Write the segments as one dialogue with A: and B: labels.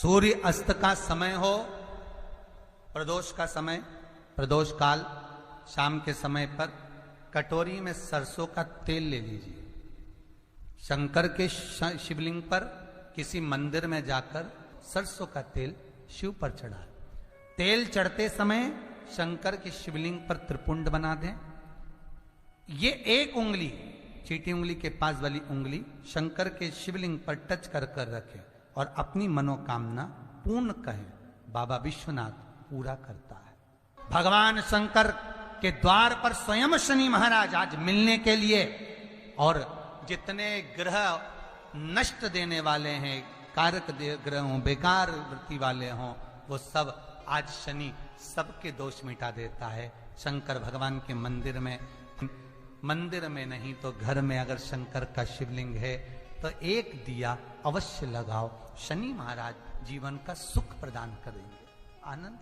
A: सूर्य अस्त का समय हो, प्रदोष का समय, प्रदोष काल, शाम के समय पर कटोरी में सरसों का तेल ले लीजिए। शंकर के शिवलिंग पर किसी मंदिर में जाकर सरसों का तेल शिव पर चढ़ा। तेल चढ़ते समय शंकर के शिवलिंग पर त्रिपुंड बना दें। ये एक उंगली, चीटी उंगली के पास वाली उंगली शंकर के शिवलिंग पर टच कर कर रखें और अपनी मनोकामना पूर्ण कहें। बाबा विश्वनाथ पूरा करता है। भगवान शंकर के द्वार पर स्वयं शनि महाराज आज मिलने के लिए, और जितने ग्रह नष्ट देने वाले हैं, कारक ग्रह हों, बेकार वृत्ति वाले हों, वो सब आज शनि सबके दोष मिटा देता है। शंकर भगवान के मंदिर में नहीं तो घर में अगर शंकर का शिवलिंग है तो एक दिया अवश्य लगाओ। शनि महाराज जीवन का सुख प्रदान करेंगे, आनंद।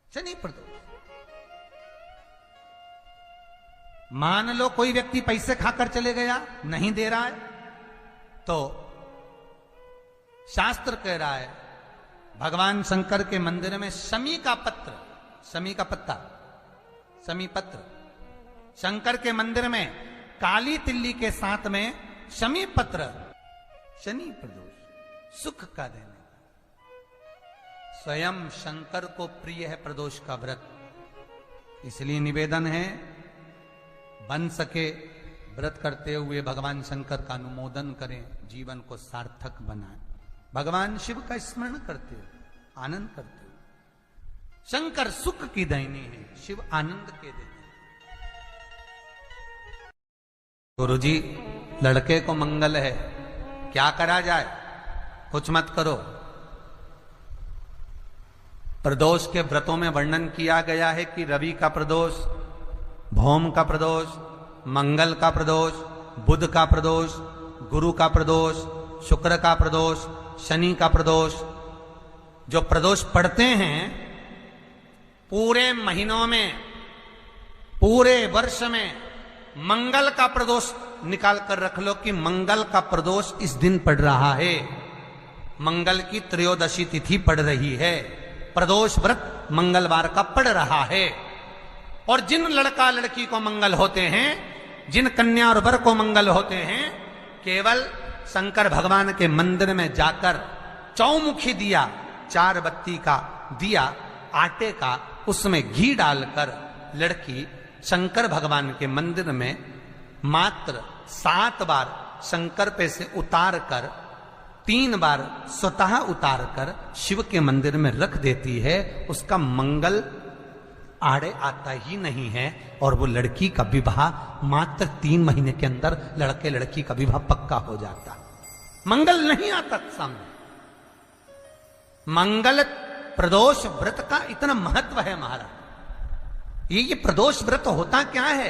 A: शनि प्रदोष, मान लो कोई व्यक्ति पैसे खाकर चले गया, नहीं दे रहा है, तो शास्त्र कह रहा है भगवान शंकर के मंदिर में शमी का पत्र, शमी का पत्ता, शमी पत्र, शंकर के मंदिर में काली तिल्ली के साथ में शमी पत्र, शनि प्रदोष, सुख का देने। स्वयं शंकर को प्रिय है प्रदोष का व्रत, इसलिए निवेदन है बन सके व्रत करते हुए भगवान शंकर का अनुमोदन करें, जीवन को सार्थक बनाएं। भगवान शिव का स्मरण करते हो, आनंद करते हो। शंकर सुख की देनी है, शिव आनंद के देनी। गुरुजी, लड़के को मंगल है, क्या करा जाए? कुछ मत करो। प्रदोष के व्रतों में वर्णन किया गया है कि रवि का प्रदोष, भौम का प्रदोष, मंगल का प्रदोष, बुध का प्रदोष, गुरु का प्रदोष, शुक्र का प्रदोष, शनि का प्रदोष। जो प्रदोष पड़ते हैं पूरे महीनों में, पूरे वर्ष में, मंगल का प्रदोष निकाल कर रख लो कि मंगल का प्रदोष इस दिन पड़ रहा है, मंगल की त्रयोदशी तिथि पड़ रही है, प्रदोष व्रत मंगलवार का पड़ रहा है। और जिन लड़का लड़की को मंगल होते हैं, जिन कन्या और वर को मंगल होते हैं, केवल शंकर भगवान के मंदिर में जाकर चौमुखी दिया, 4 बत्ती का दिया आटे का, उसमें घी डालकर लड़की शंकर भगवान के मंदिर में मात्र 7 बार शंकर पे से उतार कर, 3 बार स्वतः उतार कर शिव के मंदिर में रख देती है। उसका मंगल आड़े आता ही नहीं है और वो लड़की का विवाह मात्र 3 महीने के अंदर लड़के लड़की का विवाह पक्का हो जाता। मंगल नहीं आता सामने। मंगल प्रदोष व्रत का इतना महत्व है महाराज। ये प्रदोष व्रत होता क्या है?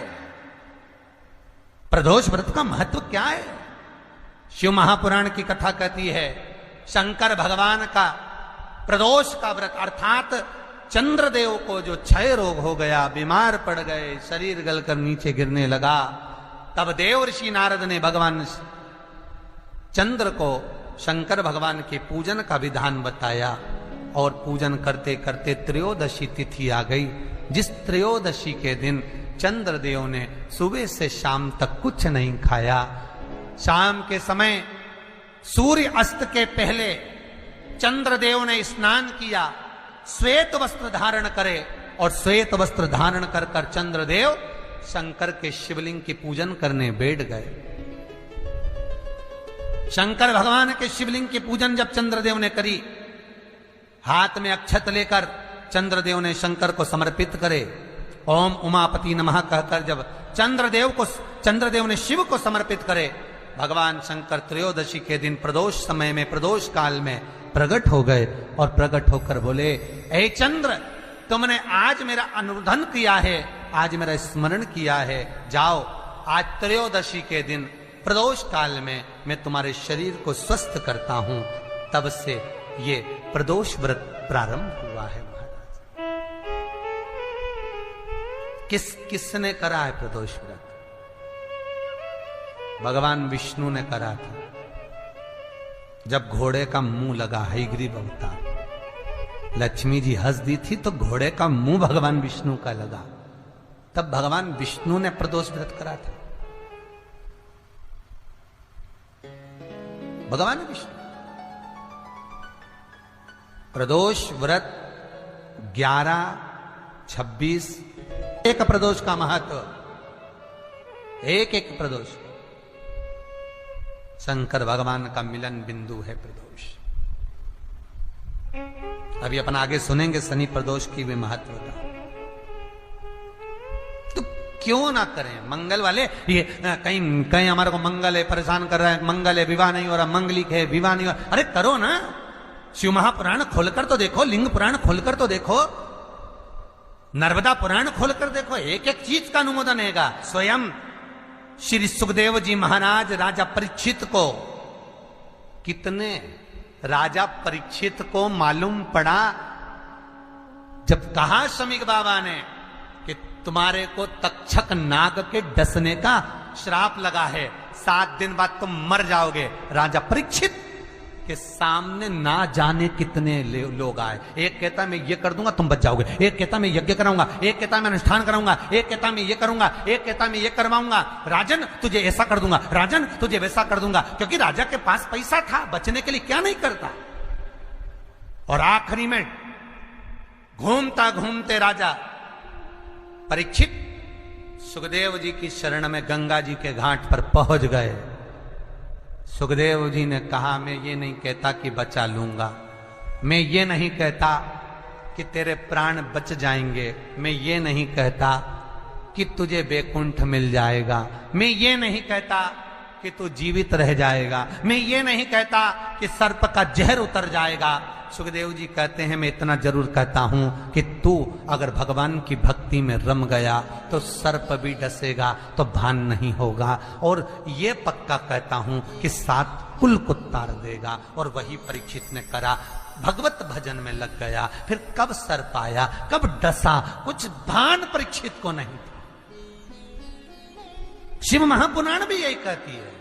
A: प्रदोष व्रत का महत्व क्या है? शिव महापुराण की कथा कहती है शंकर भगवान का प्रदोष का व्रत, अर्थात चंद्रदेव को जो क्षय रोग हो गया, बीमार पड़ गए, शरीर गलकर नीचे गिरने लगा, तब देव ऋषि नारद ने भगवान चंद्र को शंकर भगवान के पूजन का विधान बताया। और पूजन करते करते त्रयोदशी तिथि आ गई, जिस त्रयोदशी के दिन चंद्रदेव ने सुबह से शाम तक कुछ नहीं खाया। शाम के समय सूर्य अस्त के पहले चंद्रदेव ने स्नान किया, श्वेत वस्त्र धारण करे, और श्वेत वस्त्र धारण कर कर चंद्रदेव शंकर के शिवलिंग की पूजन करने बैठ गए। शंकर भगवान के शिवलिंग की पूजन जब चंद्रदेव ने करी, हाथ में अक्षत लेकर चंद्रदेव ने शंकर को समर्पित करे, ओम उमापति नमः कहकर जब चंद्रदेव ने शिव को समर्पित करे, भगवान शंकर त्रयोदशी के दिन प्रदोष समय में, प्रदोष काल में प्रकट हो गए और प्रकट होकर बोले, ऐ चंद्र, तुमने आज मेरा अनुरोधन किया है, आज मेरा स्मरण किया है, जाओ आज त्रयोदशी के दिन प्रदोष काल में मैं तुम्हारे शरीर को स्वस्थ करता हूं। तब से ये प्रदोष व्रत प्रारंभ हुआ है महाराज। किसने करा है प्रदोष व्रत? भगवान विष्णु ने करा था। जब घोड़े का मुंह लगा हयग्रीव अवतार, लक्ष्मी जी हंस दी थी तो घोड़े का मुंह भगवान विष्णु का लगा, तब भगवान विष्णु ने प्रदोष व्रत करा था। भगवान विष्णु प्रदोष व्रत 11, 26 एक प्रदोष का महत्व, एक एक प्रदोष शंकर भगवान का मिलन बिंदु है प्रदोष। अभी अपन आगे सुनेंगे शनि प्रदोष की भी महत्वता। तो क्यों ना करें मंगल वाले, ये कहीं कहीं हमारे को मंगल है परेशान कर रहा है, मंगल है विवाह नहीं हो रहा, मंगलिक है विवाह नहीं हो रहा, अरे करो ना, शिव महापुराण खोलकर तो देखो, लिंग पुराण खोलकर तो देखो, नर्मदा पुराण खोलकर देखो, एक एक चीज का अनुमोदन हैगा। स्वयं श्री सुखदेव जी महाराज राजा परीक्षित को, कितने राजा परीक्षित को मालूम पड़ा जब कहा शमीक बाबा ने कि तुम्हारे को तक्षक नाग के डसने का श्राप लगा है, 7 दिन बाद तुम मर जाओगे। राजा परीक्षित के सामने ना जाने कितने लोग आए, एक कहता मैं ये कर दूंगा तुम बच जाओगे, एक कहता मैं यज्ञ कराऊंगा, एक कहता मैं अनुष्ठान कराऊंगा, एक कहता मैं ये करूंगा, एक कहता मैं ये करवाऊंगा, राजन तुझे ऐसा कर दूंगा, राजन तुझे वैसा कर दूंगा, क्योंकि राजा के पास पैसा था, बचने के लिए क्या नहीं करता। और आखिरी में घूमता घूमते राजा परीक्षित सुखदेव जी की शरण में गंगा जी के घाट पर पहुंच गए। सुखदेव जी ने कहा मैं ये नहीं कहता कि बचा लूंगा, मैं ये नहीं कहता कि तेरे प्राण बच जाएंगे, मैं ये नहीं कहता कि तुझे बैकुंठ मिल जाएगा, मैं ये नहीं कहता कि तू जीवित रह जाएगा, मैं ये नहीं कहता कि सर्प का जहर उतर जाएगा। सुखदेव जी कहते हैं मैं इतना जरूर कहता हूं कि तू अगर भगवान की भक्ति में रम गया तो सर्प भी डसेगा तो भान नहीं होगा, और ये पक्का कहता हूं कि 7 कुल को तार देगा। और वही परीक्षित ने करा, भगवत भजन में लग गया। फिर कब सर्प आया, कब डसा, कुछ भान परीक्षित को नहीं था। शिव महापुराण भी यही कहती है,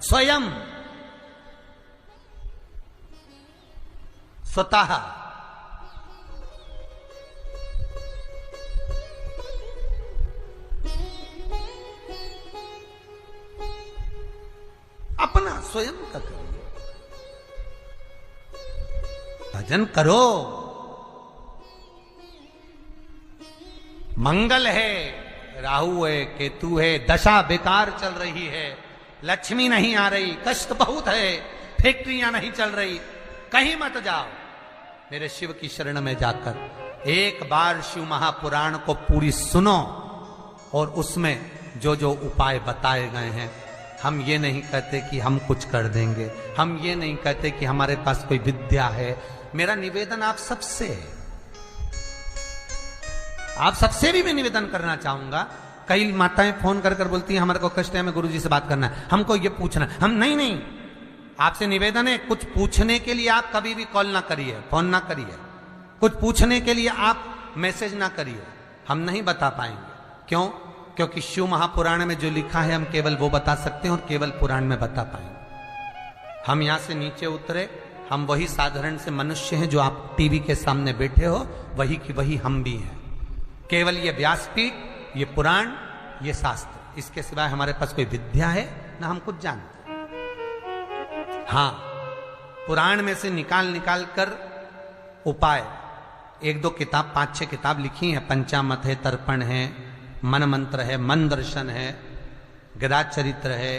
A: स्वयं स्वतः अपना स्वयं का करिए, भजन करो। मंगल है, राहु है, केतु है, दशा बेकार चल रही है, लक्ष्मी नहीं आ रही, कष्ट बहुत है, फैक्ट्रियां नहीं चल रही, कहीं मत जाओ, मेरे शिव की शरण में जाकर एक बार शिव महापुराण को पूरी सुनो, और उसमें जो जो उपाय बताए गए हैं, हम ये नहीं कहते कि हम कुछ कर देंगे, हम ये नहीं कहते कि हमारे पास कोई विद्या है। मेरा निवेदन आप सबसे है, आप सबसे भी मैं निवेदन करना चाहूंगा। कई माताएं फोन कर कर बोलती हैं हमारे को कष्ट है, हमें गुरुजी से बात करना है, हमको ये पूछना है, हम नहीं, आपसे निवेदन है कुछ पूछने के लिए आप कभी भी कॉल ना करिए, फोन ना करिए, कुछ पूछने के लिए आप मैसेज ना करिए, हम नहीं बता पाएंगे। क्यों? क्योंकि शिव महापुराण में जो लिखा है हम केवल वो बता सकते हैं और केवल पुराण में बता पाएंगे। हम यहां से नीचे उतरे, हम वही साधारण से मनुष्य हैं जो आप टीवी के सामने बैठे हो, वही की वही हम भी हैं। केवल ये व्यासपीठ, ये पुराण, ये शास्त्र, इसके सिवाय हमारे पास कोई विद्या है ना हम कुछ जानते। हाँ, पुराण में से निकाल कर उपाय 1-2 किताब, 5-6 किताब लिखी हैं। पंचामत है, तर्पण है, मन मंत्र है, मन दर्शन है, गदा चरित्र है,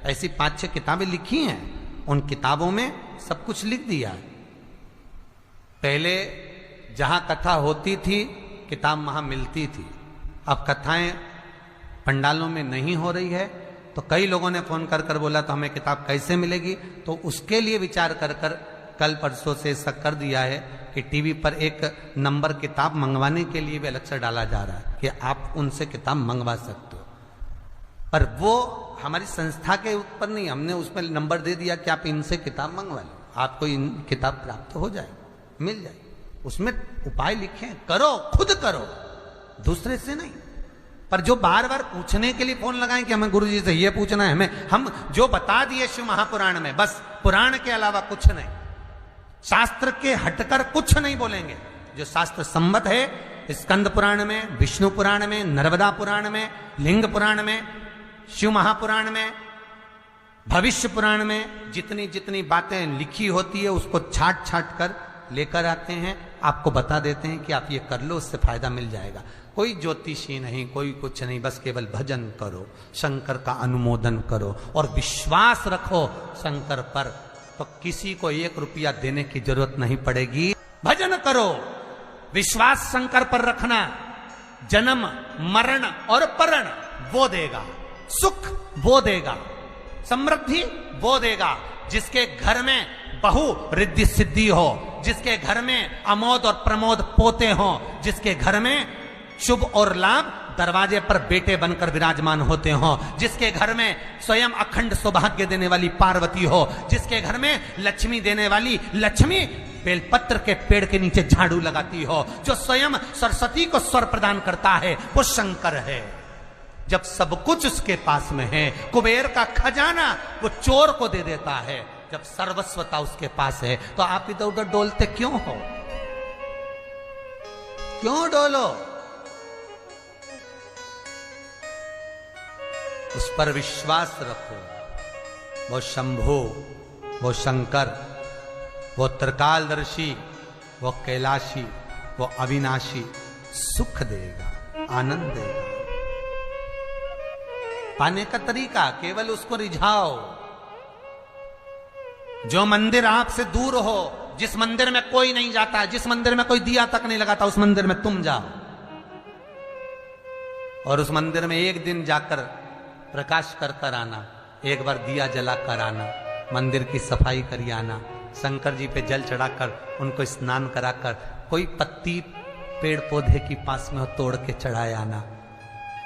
A: ऐसी 5-6 किताबें लिखी हैं। उन किताबों में सब कुछ लिख दिया है। पहले जहां कथा होती थी किताब वहां मिलती थी, अब कथाएं पंडालों में नहीं हो रही है, तो कई लोगों ने फोन कर कर बोला तो हमें किताब कैसे मिलेगी। तो उसके लिए विचार कर कर कल परसों से ऐसा कर दिया है कि टीवी पर एक नंबर किताब मंगवाने के लिए भी अलग से डाला जा रहा है कि आप उनसे किताब मंगवा सकते हो। पर वो हमारी संस्था के ऊपर नहीं, हमने उसमें नंबर दे दिया कि आप इनसे किताब मंगवा लो, आपको इन किताब प्राप्त हो जाएगी, मिल जाएगी। उसमें उपाय लिखे, करो, खुद करो, दूसरे से नहीं। पर जो बार बार पूछने के लिए फोन लगाएं कि हमें गुरुजी से ये पूछना है, हमें हम जो बता दिए शिव महापुराण में, बस पुराण के अलावा कुछ नहीं, शास्त्र के हटकर कुछ नहीं बोलेंगे। जो शास्त्र सम्मत है, स्कंद पुराण में, विष्णु पुराण में, नर्मदा पुराण में, लिंग पुराण में, शिव महापुराण में, भविष्य पुराण में जितनी जितनी बातें लिखी होती है उसको छाट छाट कर लेकर आते हैं, आपको बता देते हैं कि आप ये कर लो, उससे फायदा मिल जाएगा। कोई ज्योतिषी नहीं, कोई कुछ नहीं, बस केवल भजन करो, शंकर का अनुमोदन करो और विश्वास रखो शंकर पर, तो किसी को 1 रुपया देने की जरूरत नहीं पड़ेगी। भजन करो, विश्वास शंकर पर रखना, जन्म मरण और परण वो देगा, सुख वो देगा, समृद्धि वो देगा। जिसके घर में बहु रिद्धि सिद्धि हो, जिसके घर में अमोद और प्रमोद पोते हो, जिसके घर में शुभ और लाभ दरवाजे पर बेटे बनकर विराजमान होते हो, जिसके घर में स्वयं अखंड सौभाग्य देने वाली पार्वती हो, जिसके घर में लक्ष्मी देने वाली लक्ष्मी बेलपत्र के पेड़ के नीचे झाड़ू लगाती हो, जो स्वयं सरस्वती को स्वर प्रदान करता है, वो शंकर है। जब सब कुछ उसके पास में है, कुबेर का खजाना वो चोर को दे देता है, जब सर्वस्वता उसके पास है, तो आप इधर उधर डोलते क्यों हो? क्यों डोलो? उस पर विश्वास रखो। वो शंभु, वो शंकर, वो त्रिकालदर्शी, वो कैलाशी, वो अविनाशी सुख देगा, आनंद देगा। पाने का तरीका केवल उसको रिझाओ। जो मंदिर आपसे दूर हो, जिस मंदिर में कोई नहीं जाता, जिस मंदिर में कोई दिया तक नहीं लगाता, उस मंदिर में तुम जाओ और उस मंदिर में एक दिन जाकर प्रकाश कर कर आना, एक बार दिया जला कर आना, मंदिर की सफाई करी आना, शंकर जी पे जल चढ़ाकर उनको स्नान कराकर कोई पत्ती पेड़ पौधे की पास में हो तोड़ के चढ़ाए आना।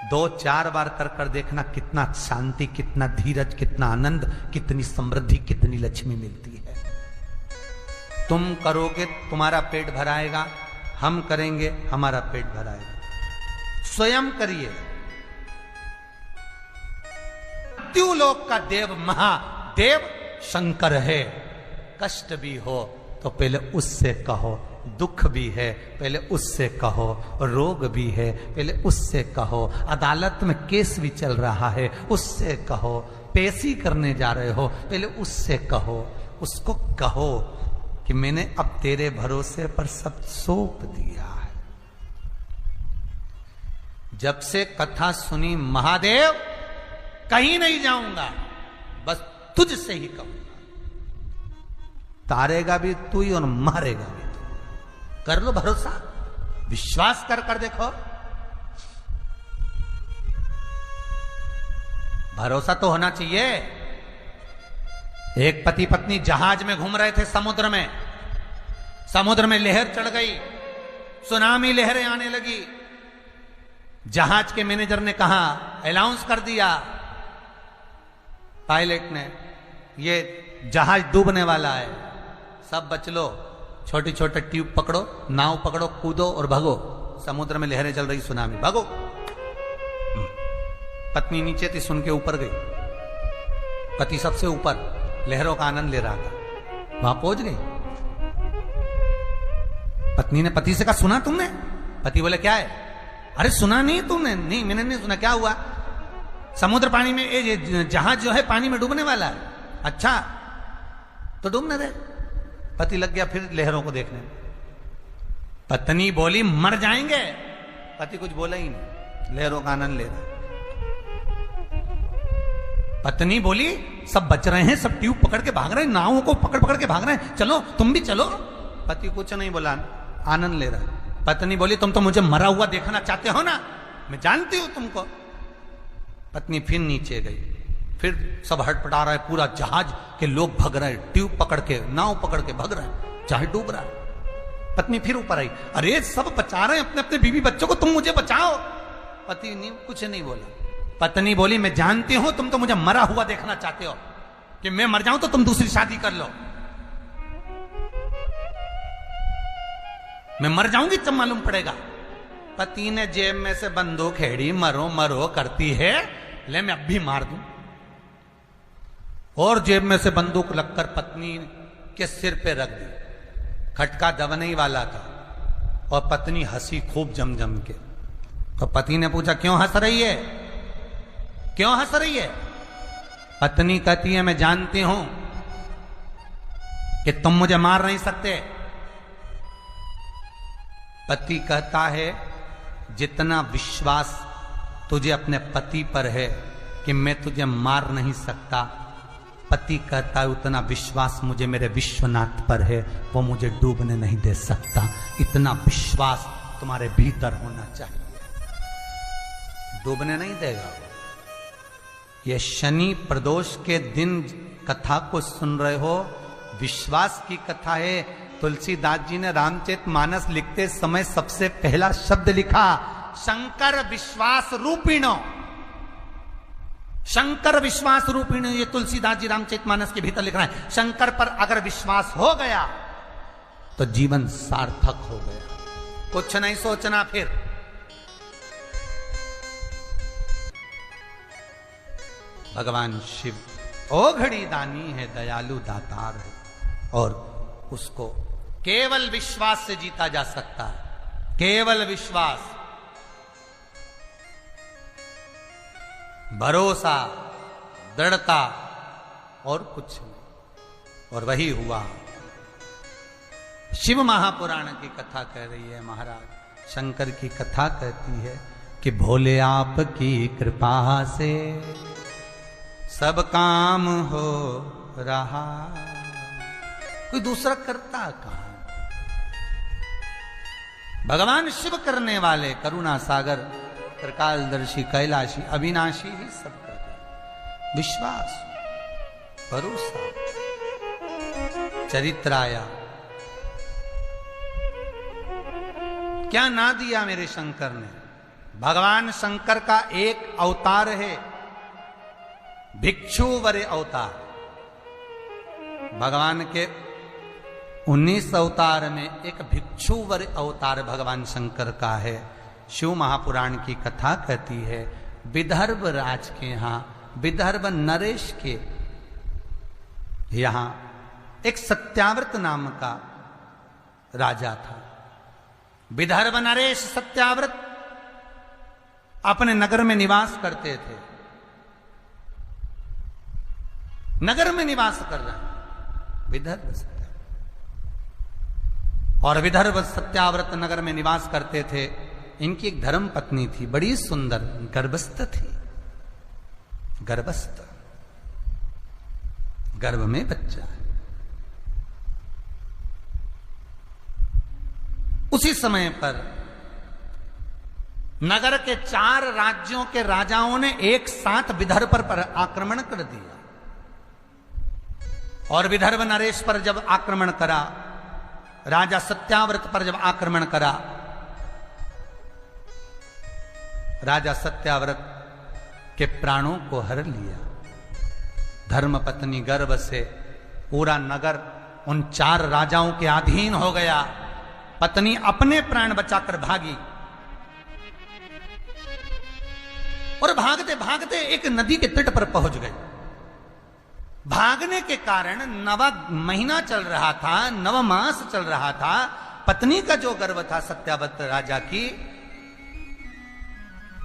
A: 2-4 बार कर कर देखना कितना शांति, कितना धीरज, कितना आनंद, कितनी समृद्धि, कितनी लक्ष्मी मिलती है। तुम करोगे तुम्हारा पेट भराएगा, हम करेंगे हमारा पेट भराएगा। स्वयं करिए। मृत्युलोक का देव महादेव शंकर है। कष्ट भी हो तो पहले उससे कहो, दुख भी है पहले उससे कहो, रोग भी है पहले उससे कहो, अदालत में केस भी चल रहा है उससे कहो, पेशी करने जा रहे हो पहले उससे कहो। उसको कहो कि मैंने अब तेरे भरोसे पर सब सौंप दिया है। जब से कथा सुनी महादेव कहीं नहीं जाऊंगा, बस तुझसे ही कहूंगा। तारेगा भी तू ही और मारेगा भी तू। कर लो भरोसा, विश्वास कर कर देखो। भरोसा तो होना चाहिए। एक पति पत्नी जहाज में घूम रहे थे समुद्र में, समुद्र में लहर चढ़ गई, सुनामी लहरें आने लगी। जहाज के मैनेजर ने कहा, अनाउंस कर दिया पायलट ने, ये जहाज डूबने वाला है, सब बच लो, छोटी छोटे ट्यूब पकड़ो, नाव पकड़ो, कूदो और भागो, समुद्र में लहरें चल रही, सुनामी, भागो। पत्नी नीचे थी, सुन के ऊपर गई, पति सबसे ऊपर लहरों का आनंद ले रहा था, वहां पहुंच गई। पत्नी ने पति से कहा, सुना तुमने? पति बोले, क्या है? अरे सुना नहीं तुमने? नहीं मैंने नहीं सुना। क्या हुआ? समुद्र पानी में, ये जहाज जो है पानी में डूबने वाला है। अच्छा तो डूबने दे। पति लग गया फिर लहरों को देखने। पत्नी बोली, मर जाएंगे। पति कुछ बोला ही नहीं, लहरों का आनंद ले रहा। पत्नी बोली, सब बच रहे हैं, सब ट्यूब पकड़ के भाग रहे हैं, नावों को पकड़ पकड़ के भाग रहे हैं, चलो तुम भी चलो। पति कुछ नहीं बोला, आनंद ले रहा है। पत्नी बोली, तुम तो मुझे मरा हुआ देखना चाहते हो ना, मैं जानती हूं तुमको। पत्नी फिर नीचे गई, फिर सब हटपटा रहा है, पूरा जहाज के लोग भग रहे हैं, ट्यूब पकड़ के, नाव पकड़ के भग रहे हैं, जहाज डूब रहा है। पत्नी फिर ऊपर आई, अरे सब बचा रहे हैं अपने अपने बीवी बच्चों को, तुम मुझे बचाओ। पति नहीं, कुछ नहीं बोला। पत्नी बोली, मैं जानती हूं तुम तो मुझे मरा हुआ देखना चाहते हो, कि मैं मर जाऊं तो तुम दूसरी शादी कर लो। मैं मर जाऊंगी तब मालूम पड़ेगा। पति ने जेब में से बंदूक हेड़ी, मरो मरो करती है, ले मैं अब भी मार दूं। और जेब में से बंदूक लगकर पत्नी के सिर पे रख दी। खटका दबने ही वाला था और पत्नी हंसी खूब जम जम के। तो पति ने पूछा, क्यों हंस रही है, क्यों हंस रही है? पत्नी कहती है, मैं जानती हूं कि तुम मुझे मार नहीं सकते। पति कहता है, जितना विश्वास तुझे अपने पति पर है कि मैं तुझे मार नहीं सकता, पति कहता है उतना विश्वास मुझे मेरे विश्वनाथ पर है, वो मुझे डूबने नहीं दे सकता। इतना विश्वास तुम्हारे भीतर होना चाहिए, डूबने नहीं देगा। ये शनि प्रदोष के दिन कथा को सुन रहे हो, विश्वास की कथा है। तुलसीदास जी ने रामचरितमानस लिखते समय सबसे पहला शब्द लिखा, शंकर विश्वास रूपिणो। शंकर विश्वास रूपिणो, ये तुलसीदास जी रामचरितमानस के भीतर लिख रहे हैं। शंकर पर अगर विश्वास हो गया तो जीवन सार्थक हो गया, कुछ नहीं सोचना फिर। भगवान शिव ओघड़ी दानी है, दयालु दातार है, और उसको केवल विश्वास से जीता जा सकता है, केवल विश्वास, भरोसा, दृढ़ता, और कुछ नहीं। और वही हुआ। शिव महापुराण की कथा कह रही है महाराज, शंकर की कथा कहती है कि भोले आपकी कृपा से सब काम हो रहा, कोई दूसरा करता कहां? भगवान शिव करने वाले, करुणा सागर, त्रिकालदर्शी, कैलाशी, अविनाशी ही सब कर रहे। विश्वास, भरोसा, चरित्राया, क्या ना दिया मेरे शंकर ने। भगवान शंकर का एक अवतार है, भिक्षुवर अवतार। भगवान के 19 अवतार में एक भिक्षुवर अवतार भगवान शंकर का है। शिव महापुराण की कथा कहती है, विदर्भ राज के यहां, विदर्भ नरेश के यहां एक सत्याव्रत नाम का राजा था। विदर्भ नरेश सत्याव्रत अपने नगर में निवास करते थे, नगर में निवास कर रहे हैं विदर्भ सत्याव्रत। और विदर्भ सत्याव्रत नगर में निवास करते थे। इनकी एक धर्म पत्नी थी, बड़ी सुंदर, गर्भस्थ थी, गर्भस्थ, गर्भ में बच्चा है। उसी समय पर नगर के 4 राज्यों के राजाओं ने एक साथ विदर्भ पर आक्रमण कर दिया। और विदर्भ नरेश पर जब आक्रमण करा, राजा सत्याव्रत पर जब आक्रमण करा, राजा सत्याव्रत के प्राणों को हर लिया। धर्मपत्नी गर्भ से पूरा नगर उन 4 राजाओं के अधीन हो गया। पत्नी अपने प्राण बचाकर भागी और भागते भागते एक नदी के तट पर पहुंच गई। भागने के कारण 9वां महीना चल रहा था, 9वां मास चल रहा था। पत्नी का जो गर्भ था सत्याव्रत राजा की,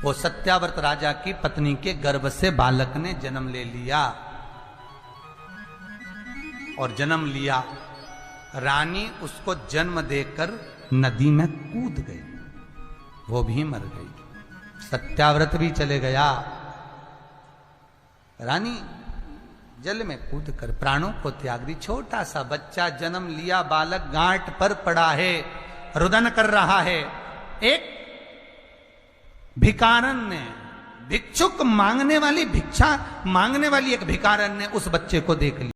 A: वो सत्याव्रत राजा की पत्नी के गर्भ से बालक ने जन्म ले लिया। और जन्म लिया, रानी उसको जन्म देकर नदी में कूद गई, वो भी मर गई। सत्याव्रत भी चले गया। रानी जल में कूद कर प्राणों को त्याग दी। छोटा सा बच्चा जन्म लिया, बालक गांठ पर पड़ा है, रुदन कर रहा है। एक भिखारन ने, भिक्षुक मांगने वाली, भिक्षा मांगने वाली एक भिखारन ने उस बच्चे को देख लिया।